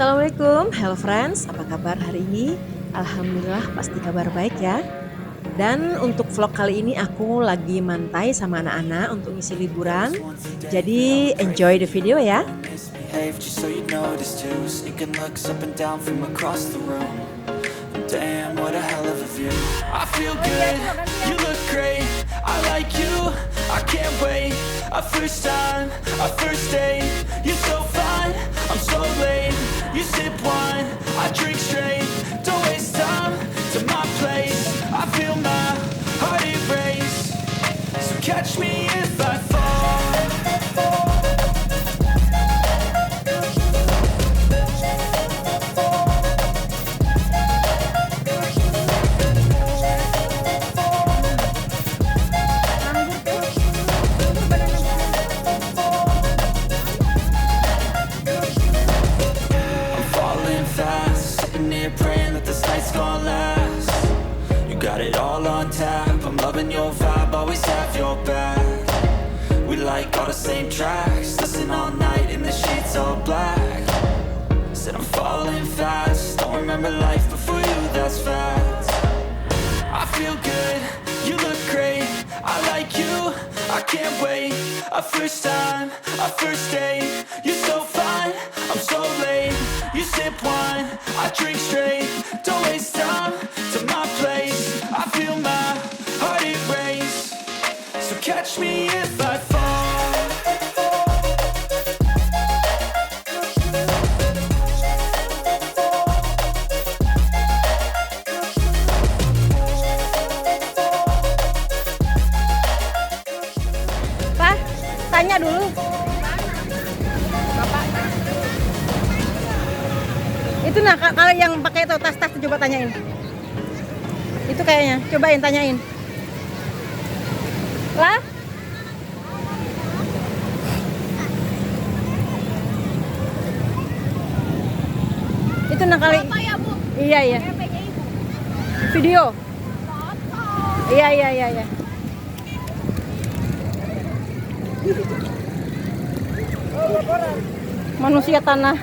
Assalamualaikum, hello friends, apa kabar hari ini? Alhamdulillah pasti kabar baik ya. Dan untuk vlog kali ini aku lagi mantai sama anak-anak untuk ngisi liburan. Jadi enjoy the video ya. Damn, what a hell of a view. I feel good, you look great, I like you, I can't wait. A first time, a first date, you're so fine, I'm so late. You sip wine, I drink straight, don't waste time to my place. I feel my heart erase, so catch me if I fall. Praying that this night's gonna last. You got it all on tap, I'm loving your vibe, always have your back. We like all the same tracks, listen all night in the sheets all black. Said I'm falling fast, don't remember life before you, that's fact. I feel good, you look great, I like you, I can't wait. A first time, a first date, you're so fine, I'm so late. You sip wine, I drink straight, don't waste time to my place. I feel my heart erase, so catch me if I fall. Pak, tanya dulu. Itu nah kalau yang pakai itu tas-tas coba tanyain. Itu kayaknya, cobain tanyain. Lah? Itu nah kali. Ya, Bu? Iya, iya. Video. Iya. Manusia tanah.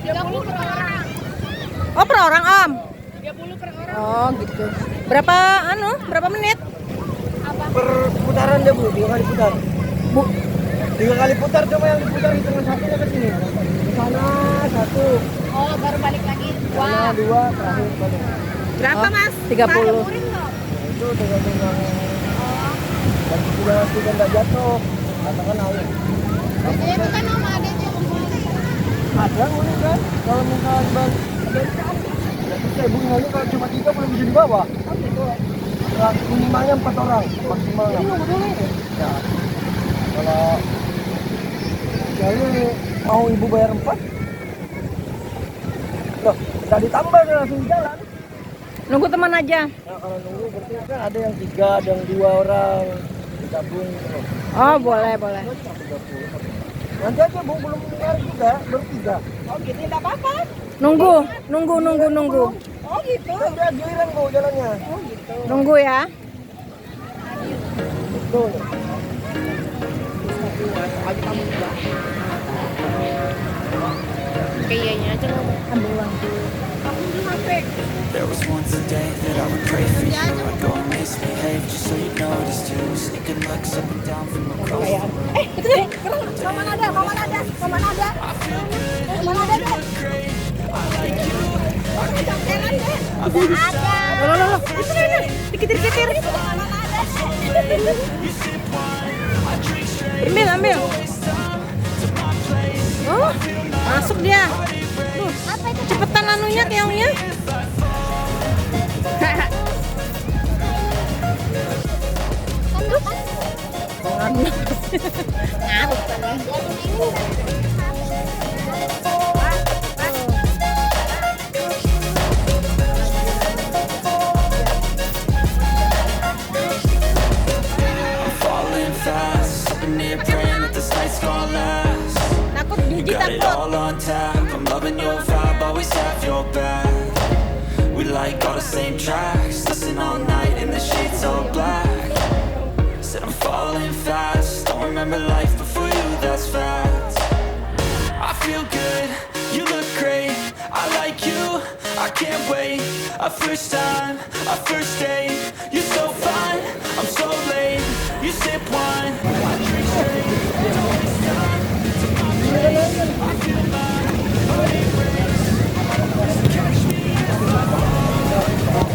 30 per orang. Oh, per orang, Om. 30 per orang. Oh, gitu. Berapa menit? Per putaran deh Bu, 2 kali putar. Bu, 3 kali putar, coba yang diputar hitungan satunya ke sini. Ke sana 1, Oh, baru balik lagi. sana 2, terakhir balik. berapa, Mas? Ada 30. murid nggak? Nah, itu tergantung yang dan sudah tidak jatuh, katakan air. Biasanya itu kan sama adanya Ada unik kan, kalau misalkan bang ada berarti saya bunganya kalau cuma 3 belum bisa dibawa. Oh gitu. Nah, minimalnya 4 orang, maksimalnya. Ini nunggu dulu ya? Ya. Kalau jadi mau ibu bayar 4? Loh, tidak ditambah udah langsung jalan. Nunggu teman aja. Nah, kalau nunggu berarti kan ada yang 3, ada yang 2 orang digabung. Oh, boleh. Nanti aja Bu, belum bayar juga, baru 3. Oh gitu, tidak apa-apa. Nunggu. Oh gitu. Udah giliran Bu jalannya. Oh gitu. Nunggu ya. Betul. Kayaknya aja ambil uang. Aku di HP. There was once a day that I would pray for you. I'd go and misbehave just so you noticed too. Sneaking looks up and down from across the room. Itu deh. Mama nada. I feel good, Mama nada deh. great, I like you. Jalan deh. A first time, Loh. Itu deh. Dikit-dikit. Mama nada deh. you sip wine, I drink straight, Ambil. waste time to my place. Oh, masuk dia. Tuh, Apa itu? cepetan anunya keongnya. Ngaruh kan ya. I'm falling fast, sitting here praying that this night's gonna last. Takut You Gigi got it takut. all on tap, I'm loving your vibe, always have your back. We like all the same tracks, listen all night in the sheets all black. Said I'm falling fast, don't remember life before you, that's fact. can't wait. Our first time, our first date. You're so fine, I'm so late. You sip wine, I drink straight. Don't waste time to my place. I feel my heart erase. So catch me if I fall.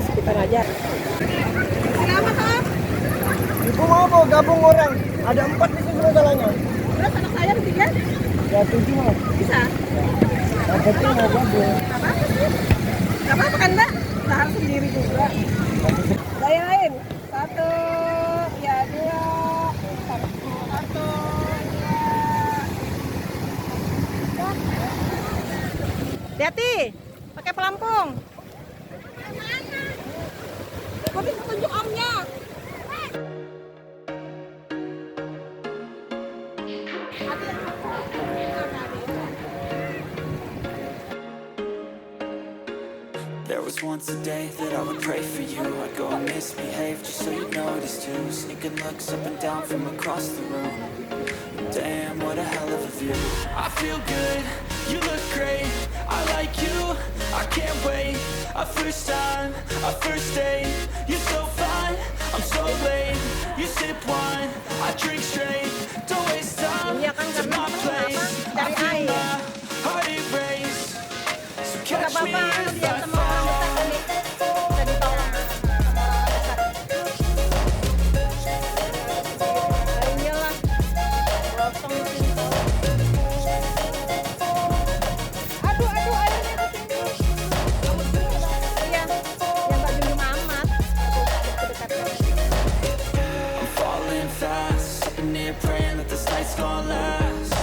Sekitar aja. Selamat Om. Ibu mau apa? Gabung orang. Ada 4 di sini masalahnya. Terus anak saya bertiga Ya 7 mah. bisa? Yang penting mau gabung. Gak apa-apa sih. Gak apa-apa kan Mbak? Kita harus sendiri juga. Saya lain. 1, ya 2, 1, 2. Hati-hati, pakai pelampung. Kok bisa tunjuk omnya? There was once a day that I would pray for you. I'd go and misbehave just so you'd notice too. Sneaking looks up and down from across the room. Damn, what a hell of a view. I feel good, you look great. I like you, I can't wait. Our first time, our first date. You're so fine, I'm so late. You sip wine, I drink straight. Don't waste time Iya kan, to karena my memang place. apa? I Cari feel air. my heart erase. So Gak catch me apa-apa, if biar I sama orang fall. dekat tadi. Bisa ditolong sama orang dekat. Airnya lah. Gosong di sini. Aduh, airnya ke sini. Iya, ya nggak junjung amat. Dekat-dekat. I'm falling fast, sitting here praying that this night's gonna last.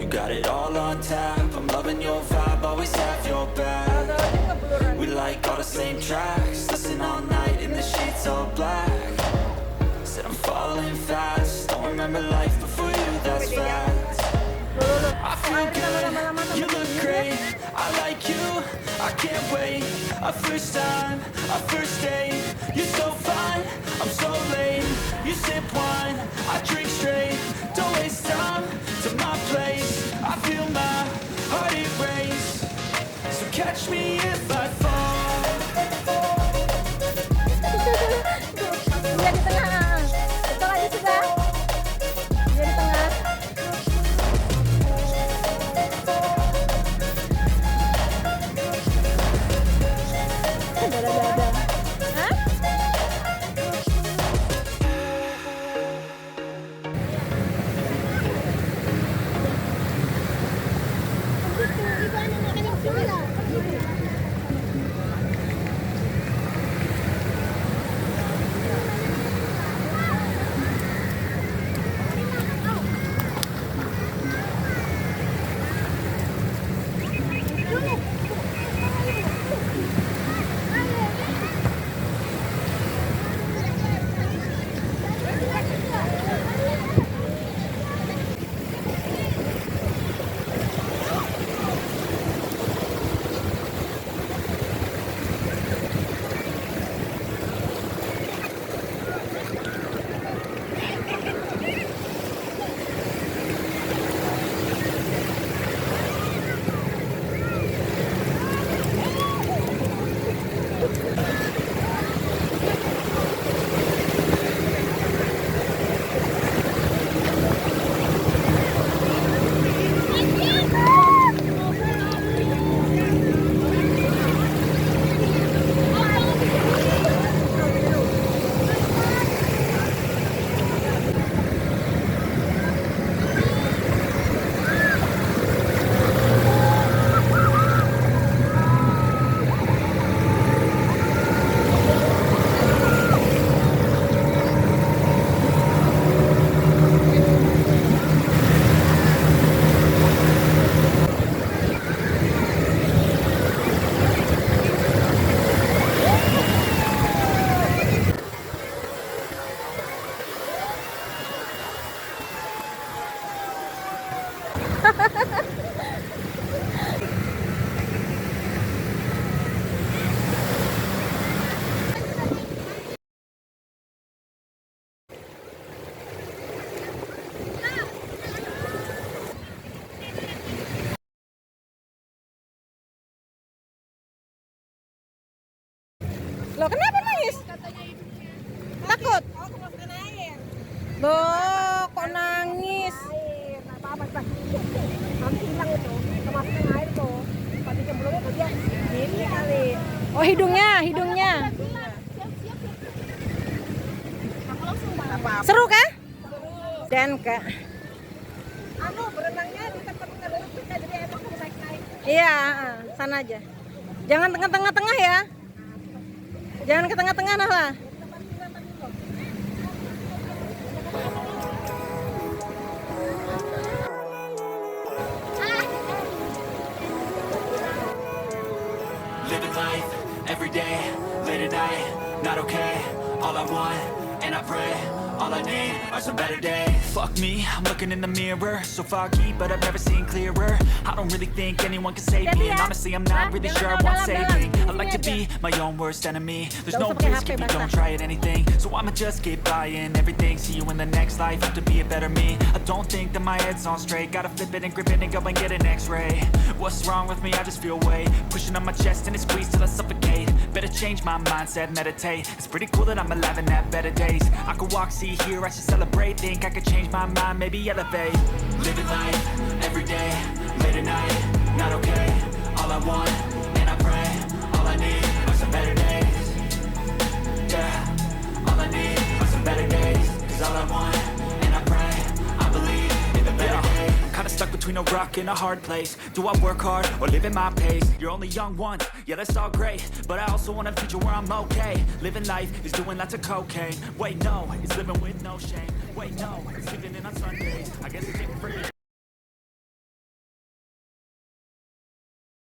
You got it all on tap, I'm loving your vibe, always have your back. We like all the same tracks, listen all night in the sheets all black. Said I'm falling fast, don't remember life before you, that's fact. I feel good, you look great, I like you, I can't wait. Our first time, our first date. You're so fine, I'm so late. You sip wine, I drink straight. Don't waste time to my place. I feel my heart erase. So catch me if I fall. Dia di tengah. Betul lagi sudah. Dia di tengah. Ada. Hah? Loh, kenapa nangis? Takut? Oh, kemasukan air. Loh, kok nangis? Air. Nah, apa-apa. Nanti hilang itu. Kemasukan air tuh. Tadi sebelumnya tuh dia gini kali. Oh, hidungnya. Aku langsung bang. Seru kah? Dan Kak. Anu, berenangnya di tempat kita duduk kita jadi enak mau naik-naik. Iya, sana aja. Jangan tengah-tengah ya. Jangan ke tengah-tengah nah lah. Living life, every day, late at night, not okay. All I want, and I pray, all I need are some better days. Fuck me, I'm looking in the mirror, so foggy, but I've never seen clearer. I don't really think anyone can save me, and honestly I'm not really sure I want saving. I like to be my own worst enemy. There's no risk if you don't try at anything, so I'ma just keep buying everything. See you in the next life, have to be a better me. I don't think that my head's on straight, gotta flip it and grip it and go and get an x-ray. What's wrong with me? I just feel weight pushing on my chest and it squeezes till I suffocate. Better change my mindset, meditate. It's pretty cool that I'm alive and have better days. I could walk, see, hear, I should celebrate. Think I could change my mind, maybe elevate. Living life, every day, late at night, not okay. All I want, and I pray, all I need are some better days. Yeah, all I need are some better days. Cause all I want, and I pray, I believe in the better days. I'm kinda stuck between a rock and a hard place. Do I work hard or live at my pace? You're only young once, yeah that's all great, but I also want a future where I'm okay. Living life is doing lots of cocaine. Wait no, it's living with no shame. Wait no, it's sleeping in on Sundays. I guess it's different for you.